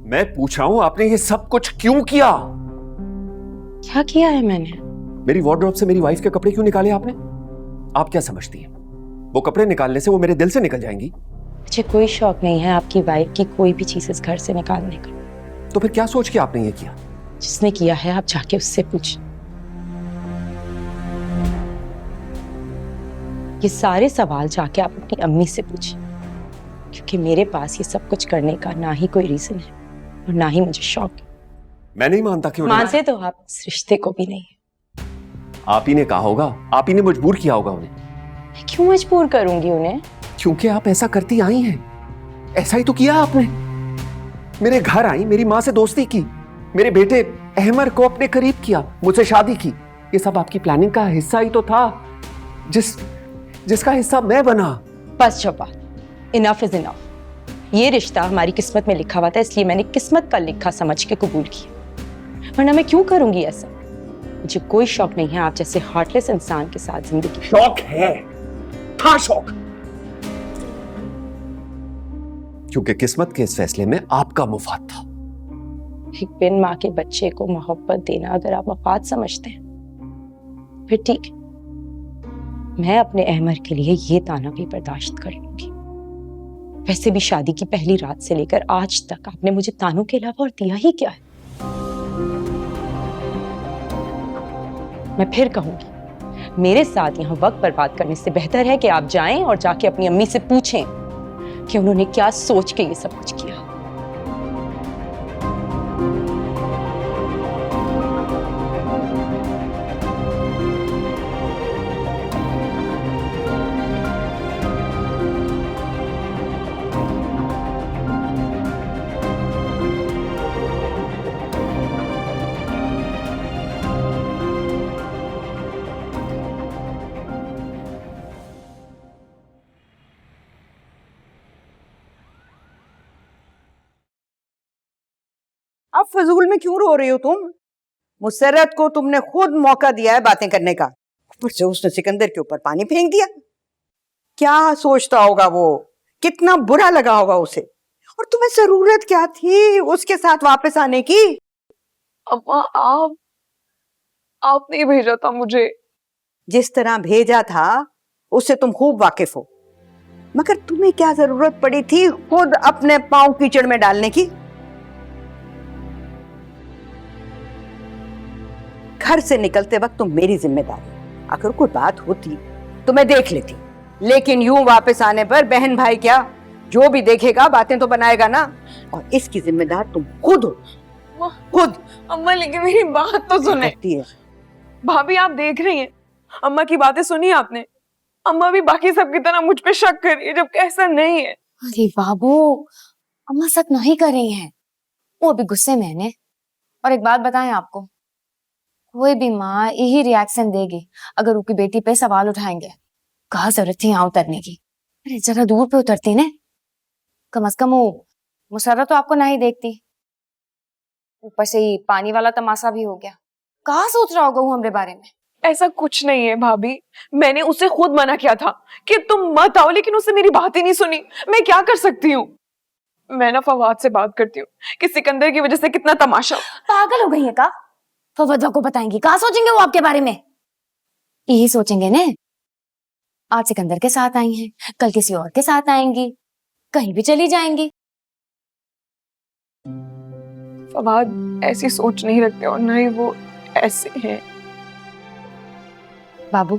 मैं पूछ रहा हूं आपने ये सब कुछ क्यों किया? क्या किया है मैंने? मेरी वार्डरोब से मेरी वाइफ के कपड़े क्यों निकाले आपने? आप क्या समझती हैं वो कपड़े निकालने से वो मेरे दिल से निकल जाएंगी? मुझे कोई शौक नहीं है आपकी वाइफ की कोई भी चीज इस घर से निकालने का। तो फिर क्या सोच के आपने ये किया? जिसने किया है आप जाके उससे पूछ। ये सारे सवाल जाके आप अपनी अम्मी से पूछिए, क्योंकि मेरे पास ये सब कुछ करने का ना ही कोई रीजन है और ना ही मुझे शौक है। मैं नहीं मानता कि मानते तो आप इस रिश्ते को भी नहीं। आप ही ने कहा होगा, आप ही ने मजबूर किया होगा उन्हें। मैं क्यों मजबूर करूंगी उन्हें? क्योंकि आप ऐसा करती आई हैं। ऐसा ही तो किया आपने। मेरे घर आई, मेरी मां से दोस्ती की, मेरे बेटे अहमर को अपने करीब किया, मुझसे शादी की। ये सब आपकी प्लानिंग का हिस्सा ही तो था, जिसका हिस्सा मैं बना। बस चुप, इनफ इज इनफ। ये रिश्ता हमारी किस्मत में लिखा हुआ था, इसलिए मैंने किस्मत का लिखा समझ के कबूल किया, वरना मैं क्यों करूंगी ऐसा? मुझे कोई शौक नहीं है आप जैसे हार्टलेस इंसान के साथ जिंदगी। शौक है, था शौक, क्योंकि किस्मत के इस फैसले में आपका मुफाद था। एक बिन माँ के बच्चे को मोहब्बत देना अगर आप मफाद समझते हैं फिर ठीक है, मैं अपने अहमर के लिए ये ताना भी बर्दाश्त कर लूंगी। वैसे भी शादी की पहली रात से लेकर आज तक आपने मुझे तानों के अलावा और दिया ही क्या है? मैं फिर कहूंगी, मेरे साथ यहाँ वक्त बर्बाद करने से बेहतर है कि आप जाएं और जाके अपनी अम्मी से पूछें कि उन्होंने क्या सोच के ये सब कुछ किया। अब फजूल में क्यों रो रही हो तुम? मुसर्रत को तुमने खुद मौका दिया है बातें करने का, ऊपर से उसने सिकंदर के ऊपर पानी फेंक दिया। क्या सोचता होगा वो, कितना बुरा लगा होगा उसे। और तुम्हें जरूरत क्या थी उसके साथ वापस आने की? अम्मा आपने भेजा था मुझे। जिस तरह भेजा था उससे तुम खूब वाकिफ हो, मगर तुम्हें क्या जरूरत पड़ी थी खुद अपने पांव कीचड़ में डालने की? घर से निकलते वक्त तुम मेरी जिम्मेदारी, अगर कोई बात होती तो मैं देख लेती, लेकिन यूं वापस आने पर बहन भाई क्या, जो भी देखेगा बातें तो बनाएगा ना। और इसकी जिम्मेदार तुम खुद हो, खुद। अम्मा लेकिन मेरी बात तो सुने। भाभी आप देख रही हैं, अम्मा की बातें सुनी आपने? अम्मा भी बाकी सब की तरह मुझ पे शक कर रही है, जबकि ऐसा नहीं है। अरे बाबू, अम्मा शक नहीं कर रही हैं, वो अभी गुस्से में है ने। और एक बात बताएं आपको, कोई भी माँ यही रिएक्शन देगी अगर उनकी बेटी पे सवाल उठाएंगे। कहाँ जरूरत थी यहाँ उतरने की? अरे जरा दूर पे उतरती ने, कम से कम वो मुसर्रा तो आपको नहीं देखती। ऊपर से ही पानी वाला तमाशा भी हो गया। कहाँ सोच रहा होगा वो हमारे बारे में? ऐसा कुछ नहीं है भाभी, मैंने उसे खुद मना किया था कि तुम मत आओ, लेकिन उसने मेरी बात ही नहीं सुनी। मैं क्या कर सकती हूँ? मैं ना फवाद से बात करती हूँ कि सिकंदर की वजह से कितना तमाशा। पागल हो गई है का? फवाद को बताएंगी, कहाँ सोचेंगे वो आपके बारे में? यही सोचेंगे ने, आज सिकंदर के साथ आई हैं, कल किसी और के साथ आएंगी, कहीं भी चली जाएंगी। फवाद ऐसी सोच नहीं रखते और ना ही वो ऐसे हैं। बाबू,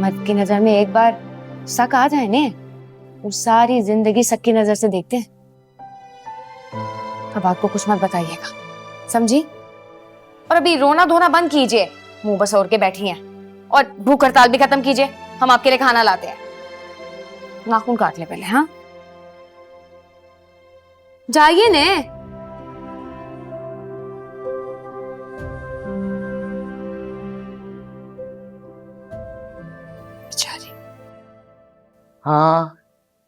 मर्द की नजर में एक बार शक आ जाए ने, वो सारी जिंदगी शक की नजर से देखते हैं। फवाद को कुछ मत बताइएगा, समझी? और अभी रोना धोना बंद कीजिए, मुंह बसोर के बैठी हैं। और भूख हड़ताल भी खत्म कीजिए, हम आपके लिए खाना लाते हैं। नाखून काट ले पहले, हाँ? जाइए ने। बेचारी। हाँ,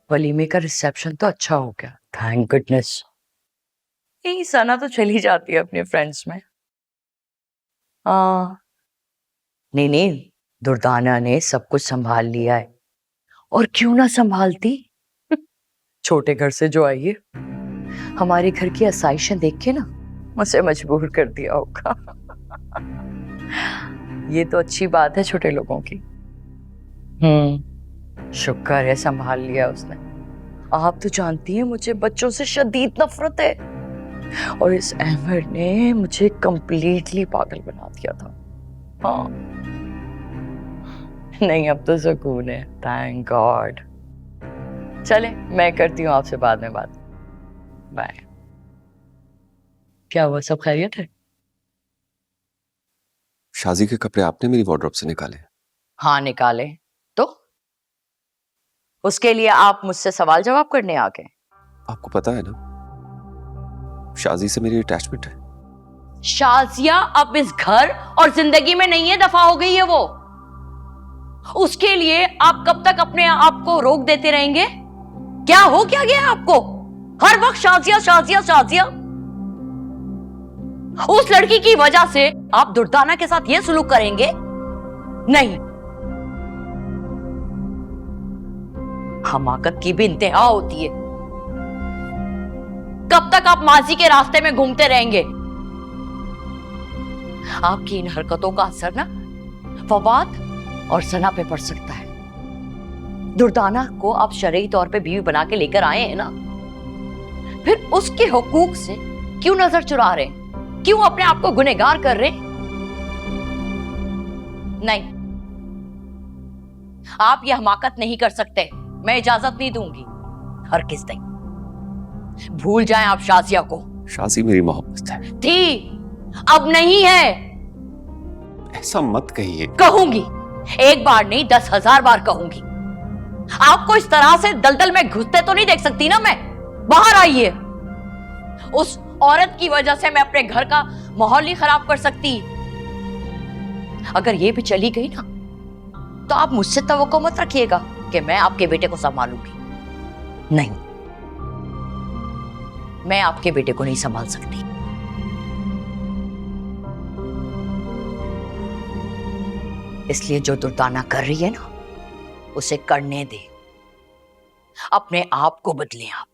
वलीमे का रिसेप्शन तो अच्छा हो गया, थैंक गुडनेस। यही सना तो चली जाती है अपने फ्रेंड्स में। नहीं, दुर्दाना ने सब कुछ संभाल लिया है, और क्यों ना संभालती। छोटे घर से जो आई है, हमारे घर की आसाइशें देख के ना मुझे मजबूर कर दिया होगा। ये तो अच्छी बात है छोटे लोगों की। शुक्र है संभाल लिया उसने। आप तो जानती हैं मुझे बच्चों से शदीद नफरत है, और इस अहमद ने मुझे कंप्लीटली पागल बना दिया था। हाँ नहीं, अब तो सुकून है, थैंक गॉड। चले, मैं करती हूँ आपसे बाद में बात। बाय। क्या हुआ, सब खैरियत है? शाजी के कपड़े आपने मेरी वार्डरोब से निकाले? हाँ निकाले। तो उसके लिए आप मुझसे सवाल जवाब करने आ गए? आपको पता है ना, शाजी से मेरी अटैचमेंट है। शाजिया अब इस घर और जिंदगी में नहीं है, दफा हो गई है वो। उसके लिए आप कब तक अपने आप को रोक देते रहेंगे? क्या हो क्या गया आपको? हर वक्त शाजिया शाजिया शाजिया। उस लड़की की वजह से आप दुर्दाना के साथ ये सुलूक करेंगे? नहीं, हमाकत की भी इंतहा होती है। कब तक आप माजी के रास्ते में घूमते रहेंगे? आपकी इन हरकतों का असर ना फवाद और सना पे पड़ सकता है। दुर्दाना को आप शरई तौर पे बीवी बना के लेकर आए हैं ना, फिर उसके हुकूक से क्यों नजर चुरा रहे हैं? क्यों अपने आप को गुनहगार कर रहे? नहीं, आप यह हमाकत नहीं कर सकते। मैं इजाजत नहीं दूंगी, हरगिज़ नहीं। भूल जाएं आप शाजिया को। शाजी मेरी मोहब्बत है। थी, अब नहीं है। ऐसा मत कहिए। कहूंगी, एक बार नहीं 10,000 बार कहूंगी। आपको इस तरह से दलदल में घुसते तो नहीं देख सकती ना मैं। बाहर आइए। उस औरत की वजह से मैं अपने घर का माहौल नहीं खराब कर सकती। अगर ये भी चली गई ना, तो आप मुझसे तवक्को मत रखिएगा कि मैं आपके बेटे को संभालूंगी। नहीं, मैं आपके बेटे को नहीं संभाल सकती। इसलिए जो दुर्दाना कर रही है ना, उसे करने दे। अपने आप को बदलें आप।